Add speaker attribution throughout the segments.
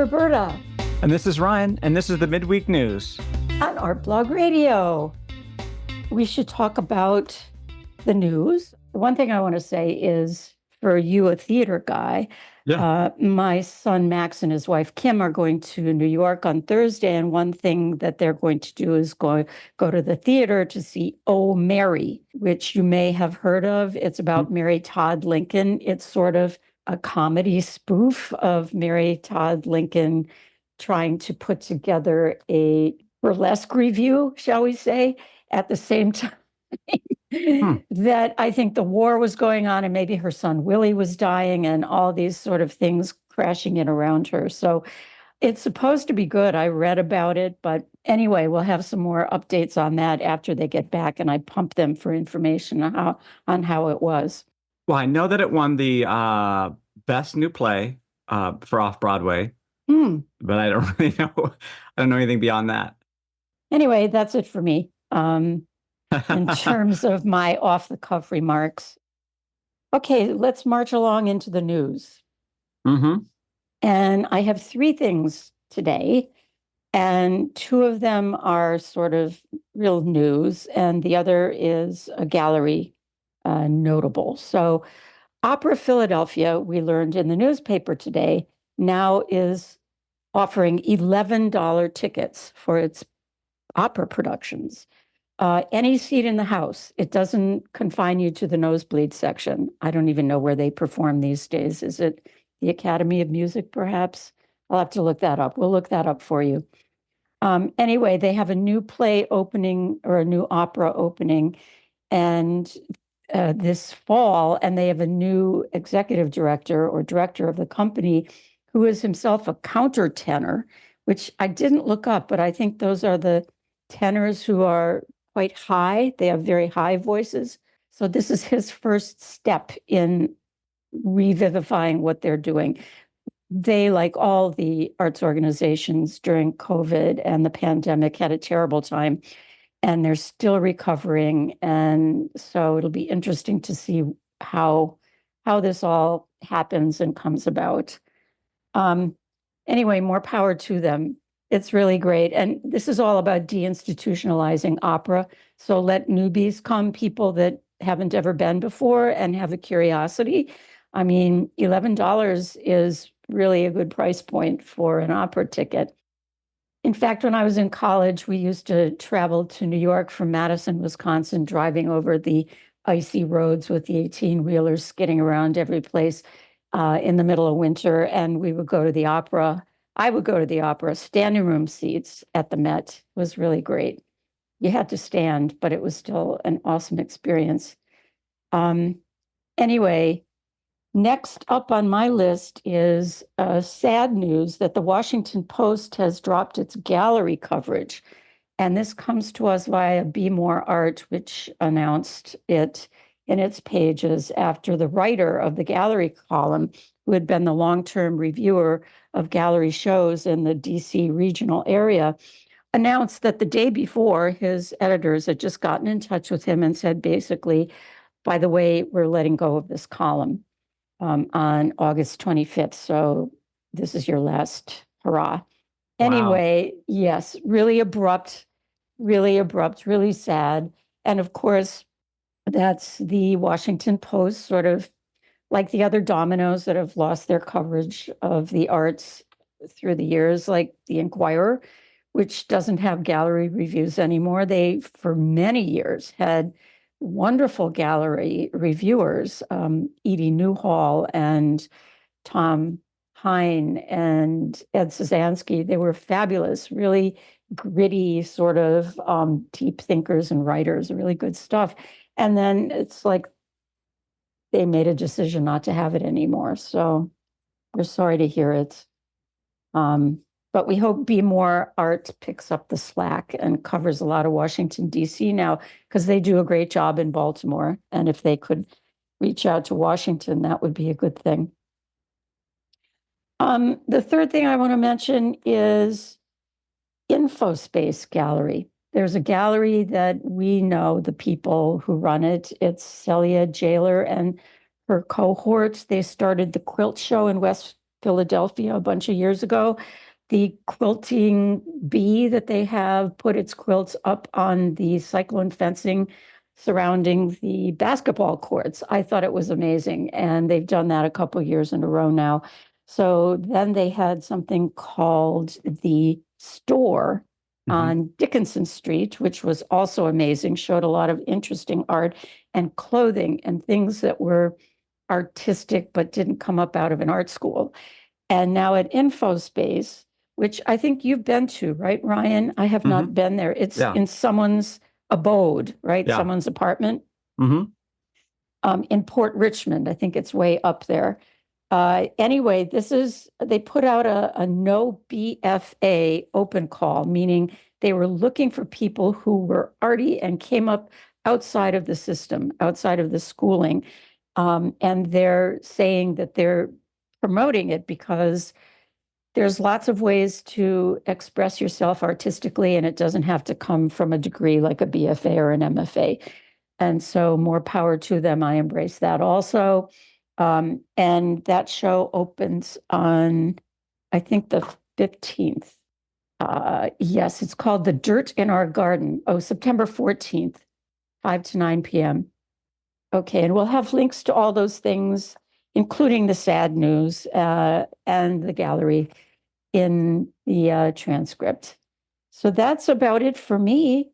Speaker 1: Roberta
Speaker 2: And this is Ryan, and this is the Midweek News
Speaker 1: on Artblog Radio. We should talk about the news. One thing I want to say is, for you, a theater guy, my son Max and his wife Kim are going to New York on Thursday, and one thing that they're going to do is go to the theater to see Oh, Mary, which you may have heard of. It's about Mary Todd Lincoln. It's sort of a comedy spoof of Mary Todd Lincoln trying to put together a burlesque review, shall we say, at the same time that I think the war was going on and maybe her son Willie was dying and all these sort of things crashing in around her. So it's supposed to be good. I read about it, but anyway, we'll have some more updates on that after they get back, and I pump them for information on how it was.
Speaker 2: Well, I know that it won the Best New Play for Off-Broadway, but I don't really know. I don't know anything beyond that.
Speaker 1: Anyway, that's it for me in terms of my off-the-cuff remarks. Okay, let's march along into the news. And I have three things today, and two of them are sort of real news, and the other is a gallery notable. So Opera Philadelphia, we learned in the newspaper today, now is offering $11 tickets for its opera productions. Any seat in the house. It doesn't confine you to the nosebleed section. I don't even know where they perform these days. Is it the Academy of Music, perhaps? I'll have to look that up. We'll look that up for you. Anyway, they have a new play opening, or a new opera opening, and this fall, and they have a new executive director or director of the company who is himself a countertenor, which I didn't look up, but I think those are the tenors who are quite high. They have very high voices. So this is his first step in revivifying what they're doing. They, like all the arts organizations during COVID and the pandemic, had a terrible time, and they're still recovering. And so it'll be interesting to see how this all happens and comes about. Anyway, more power to them. It's really great. And this is all about deinstitutionalizing opera. So let newbies come, people that haven't ever been before and have a curiosity. I mean, $11 is really a good price point for an opera ticket. In fact, when I was in college, we used to travel to New York from Madison, Wisconsin, driving over the icy roads with the 18-wheelers skidding around every place in the middle of winter. And we would go to the opera. I would go to the opera. Standing room seats at the Met was really great. You had to stand, but it was still an awesome experience. Anyway, next up on my list is sad news that the Washington Post has dropped its gallery coverage. And this comes to us via Be More Art, which announced it in its pages after the writer of the gallery column, who had been the long-term reviewer of gallery shows in the DC regional area, announced that the day before, his editors had just gotten in touch with him and said, basically, by the way, we're letting go of this column on August 25th. So this is your last hurrah. Anyway, yes, really abrupt, really sad. And of course, that's the Washington Post, sort of like the other dominoes that have lost their coverage of the arts through the years, like the Inquirer, which doesn't have gallery reviews anymore. They, for many years, had wonderful gallery reviewers, Edie Newhall and Tom Hine and Ed Szymanski. They were fabulous, really gritty, sort of deep thinkers and writers, really good stuff. And then it's like they made a decision not to have it anymore. So we're sorry to hear it. But we hope Be More Art picks up the slack and covers a lot of Washington, D.C. now, because they do a great job in Baltimore. And if they could reach out to Washington, that would be a good thing. The third thing I want to mention is InfoSpace Gallery. There's a gallery that we know the people who run it. It's Celia Jailer and her cohort. They started the Quilt Show in West Philadelphia a bunch of years ago. The quilting bee that they have put its quilts up on the cyclone fencing surrounding the basketball courts. I thought it was amazing. And they've done that a couple years in a row now. So then they had something called the store on Dickinson Street, which was also amazing, showed a lot of interesting art and clothing and things that were artistic but didn't come up out of an art school. And now at InfoSpace, which I think you've been to, right, Ryan? I have not been there. It's
Speaker 2: Yeah.
Speaker 1: in someone's abode, right?
Speaker 2: Yeah.
Speaker 1: Someone's apartment.
Speaker 2: Mm-hmm.
Speaker 1: In Port Richmond. I think it's way up there. Anyway, they put out a no BFA open call, meaning they were looking for people who were arty and came up outside of the system, outside of the schooling. And they're saying that they're promoting it because there's lots of ways to express yourself artistically, and it doesn't have to come from a degree like a BFA or an MFA. And so more power to them. I embrace that also. And that show opens on, I think, the 15th. Yes, it's called The Dirt in Our Garden. Oh, September 14th, 5 to 9 p.m. Okay, and we'll have links to all those things, including the sad news and the gallery in the transcript. So that's about it for me.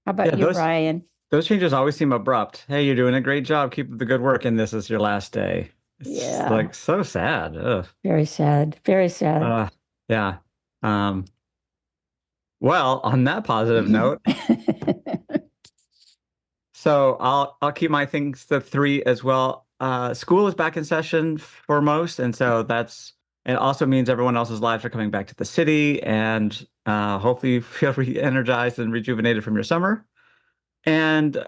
Speaker 1: How about
Speaker 2: Yeah,
Speaker 1: you, Ryan?
Speaker 2: those changes always seem abrupt. Hey, you're doing a great job. Keep up the good work, and this is your last day. It's
Speaker 1: Yeah,
Speaker 2: like so sad. Ugh.
Speaker 1: very sad, very sad.
Speaker 2: Yeah. Um, well, on that positive note, so I'll keep my things to three as well. School is back in session for most, and so it also means everyone else's lives are coming back to the city, and hopefully you feel re-energized and rejuvenated from your summer. And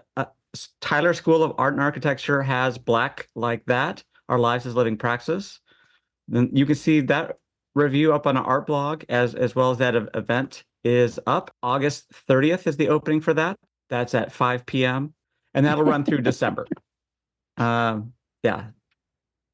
Speaker 2: Tyler School of Art and Architecture has Black Like That, Our Lives as Living Praxis. Then you can see that review up on an art blog as well as that event is up. August 30th is the opening for that. That's at 5 p.m. and that'll run through December. Yeah.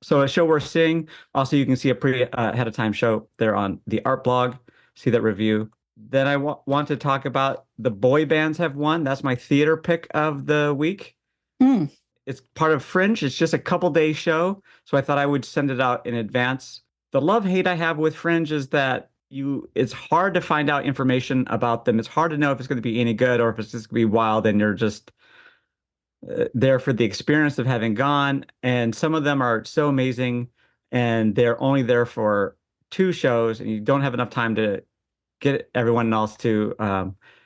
Speaker 2: So a show we're seeing. Also, you can see a pre ahead of time show there on the art blog. See that review. Then I want to talk about the boy bands have won. That's my theater pick of the week.
Speaker 1: Mm.
Speaker 2: It's part of Fringe. It's just a couple day show. So I thought I would send it out in advance. The love-hate I have with Fringe is that it's hard to find out information about them. It's hard to know if it's going to be any good or if it's just going to be wild and you're just there for the experience of having gone. And some of them are so amazing and they're only there for two shows and you don't have enough time to get everyone else to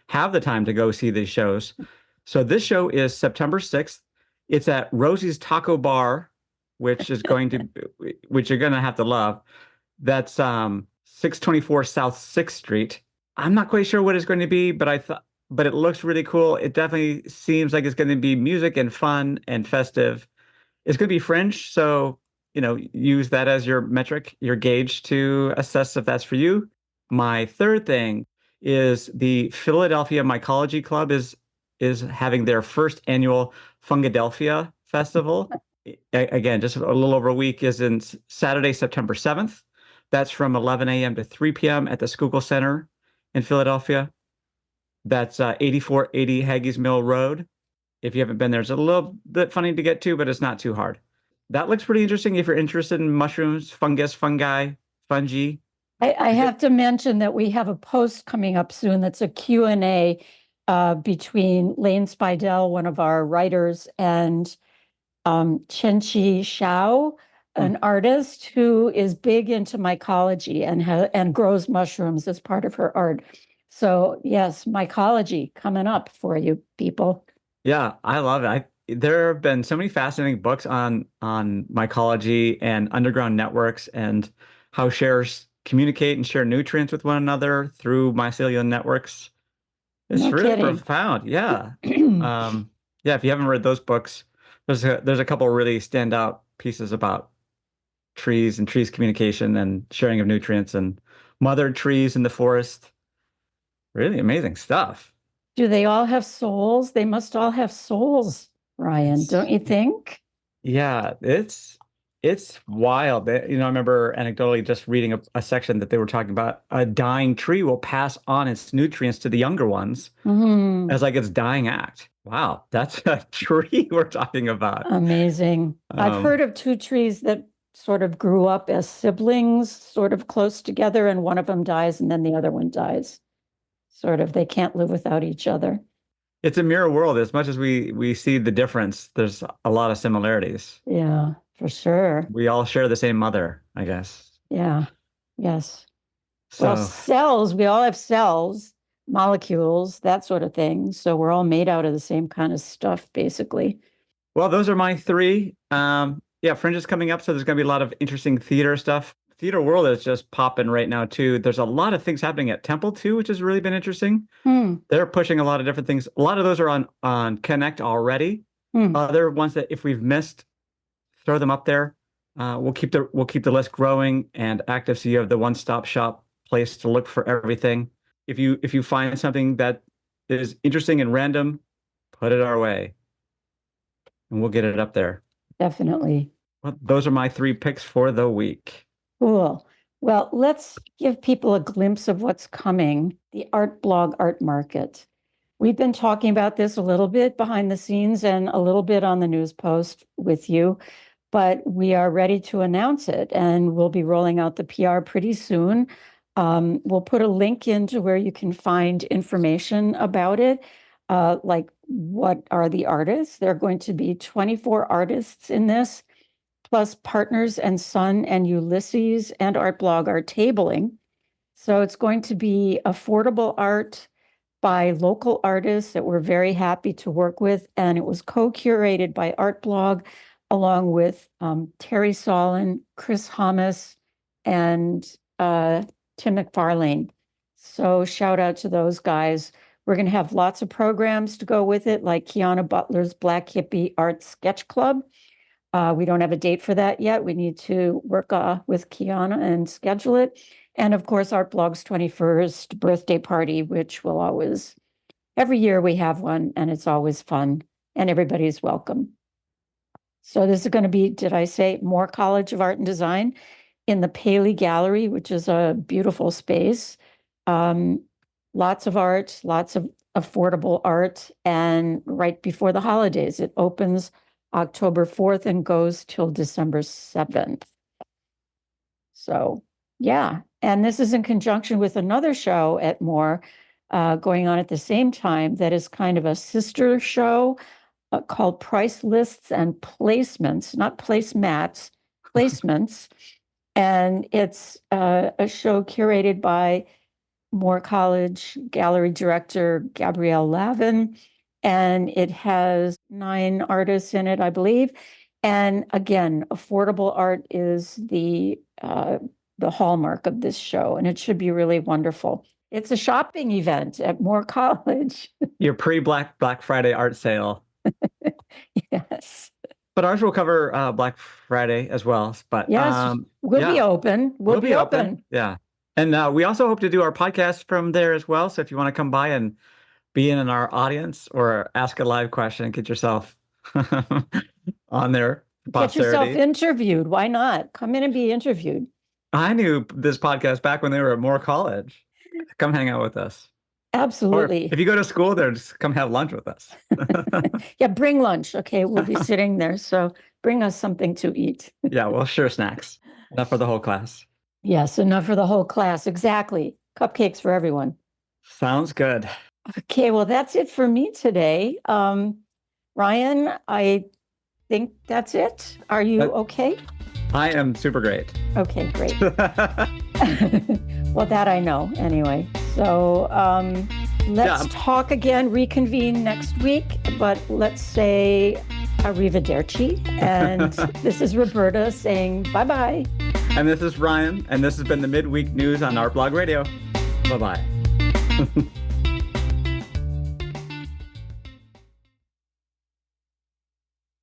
Speaker 2: have the time to go see these shows. So this show is September 6th. It's at Rosie's Taco Bar, which you're going to have to love. That's 624 South 6th Street. I'm not quite sure what it's going to be, but it looks really cool. It definitely seems like it's going to be music and fun and festive. It's going to be Fringe, so use that as your metric, your gauge to assess if that's for you. My third thing is the Philadelphia Mycology Club is having their first annual Fungadelphia Festival. Again, just a little over a week is in Saturday, September 7th. That's from 11 a.m. to 3 p.m. at the Schuylkill Center in Philadelphia. That's 8480 Haggis Mill Road. If you haven't been there, it's a little bit funny to get to, but it's not too hard. That looks pretty interesting if you're interested in mushrooms, fungi.
Speaker 1: I have to mention that we have a post coming up soon that's a Q&A between Lane Spidell, one of our writers, and Chenchi Xiao, an artist who is big into mycology and grows mushrooms as part of her art. So yes, mycology coming up for you people.
Speaker 2: Yeah, I love it. There have been so many fascinating books on mycology and underground networks and how sharers communicate and share nutrients with one another through mycelium networks. It's
Speaker 1: No
Speaker 2: really
Speaker 1: kidding.
Speaker 2: profound. Yeah. Yeah, if you haven't read those books, there's a couple really standout pieces about trees and trees communication and sharing of nutrients and mother trees in the forest. Really amazing stuff.
Speaker 1: Do they all have souls? They must all have souls, Ryan, don't you think?
Speaker 2: Yeah, It's wild. I remember anecdotally just reading a section that they were talking about a dying tree will pass on its nutrients to the younger ones
Speaker 1: Hmm.
Speaker 2: as like its dying act. Wow, that's a tree we're talking about.
Speaker 1: Amazing. I've
Speaker 2: Um,
Speaker 1: heard of two trees that sort of grew up as siblings, sort of close together, and one of them dies and then the other one dies. Sort of, they can't live without each other.
Speaker 2: it's a mirror world. As much as we see the difference, there's a lot of similarities.
Speaker 1: Yeah, for sure.
Speaker 2: We all share the same mother, I guess.
Speaker 1: Yeah. Yes. Well,
Speaker 2: So,
Speaker 1: cells, we all have cells, molecules, that sort of thing. So we're all made out of the same kind of stuff, basically.
Speaker 2: well, those are my three. Yeah, Fringe is coming up, so there's going to be a lot of interesting theater stuff. Theater world is just popping right now too. There's a lot of things happening at Temple too, which has really been interesting.
Speaker 1: Hmm.
Speaker 2: They're pushing a lot of different things. A lot of those are on Connect already.
Speaker 1: Hmm.
Speaker 2: Other ones that if we've missed, throw them up there. We'll keep the list growing and active, so you have the one-stop shop place to look for everything. If you find something that is interesting and random, put it our way, and we'll get it up there.
Speaker 1: Definitely.
Speaker 2: Well, those are my three picks for the week.
Speaker 1: Cool. Well, let's give people a glimpse of what's coming, the Artblog art market. We've been talking about this a little bit behind the scenes and a little bit on the news post with you, but we are ready to announce it and we'll be rolling out the PR pretty soon. We'll put a link into where you can find information about it, like what are the artists. There are going to be 24 artists in this, plus Partners and Son and Ulysses and Artblog are tabling. So it's going to be affordable art by local artists that we're very happy to work with. And it was co-curated by Artblog along with Terry Solon, Chris Hamas, and Tim McFarlane. So shout out to those guys. We're going to have lots of programs to go with it, like Kiana Butler's Black Hippie Art Sketch Club. We don't have a date for that yet. We need to work with Kiana and schedule it. And of course, Artblog's 21st birthday party, which will always, every year we have one, and it's always fun, and everybody's welcome. So this is going to be, did I say, Moore College of Art and Design in the Paley Gallery, which is a beautiful space. Lots of art, lots of affordable art, and right before the holidays. It opens October 4th and goes till December 7th. So, yeah. And this is in conjunction with another show at Moore going on at the same time that is kind of a sister show called Price Lists and Placements, not placemats, placements. And it's a show curated by Moore College Gallery Director Gabrielle Lavin. And it has 9 artists in it, I believe. And again, affordable art is the hallmark of this show, and it should be really wonderful. It's a shopping event at Moore College.
Speaker 2: Your pre-Black Friday art sale.
Speaker 1: Yes.
Speaker 2: But ours will cover Black Friday as well. But
Speaker 1: Yes, we'll be open. We'll be open.
Speaker 2: Yeah. And we also hope to do our podcast from there as well. So if you want to come by and be in our audience or ask a live question, get yourself on there.
Speaker 1: Get yourself interviewed. Why not? Come in and be interviewed.
Speaker 2: I knew this podcast back when they were at Moore College. Come hang out with us.
Speaker 1: Absolutely.
Speaker 2: Or if you go to school there, just come have lunch with us.
Speaker 1: Yeah, bring lunch. Okay, we'll be sitting there. So bring us something to eat.
Speaker 2: Yeah, well, sure, snacks. Enough for the whole class.
Speaker 1: Yes, enough for the whole class. Exactly. Cupcakes for everyone.
Speaker 2: Sounds good.
Speaker 1: Okay, well, that's it for me today. Ryan, I think that's it. Are you okay?
Speaker 2: I am super great.
Speaker 1: Okay, great. Well, that I know anyway. So let's talk again, reconvene next week, but let's say arrivederci. And this is Roberta saying bye-bye.
Speaker 2: And this is Ryan, and this has been the Midweek News on Artblog Radio. Bye-bye.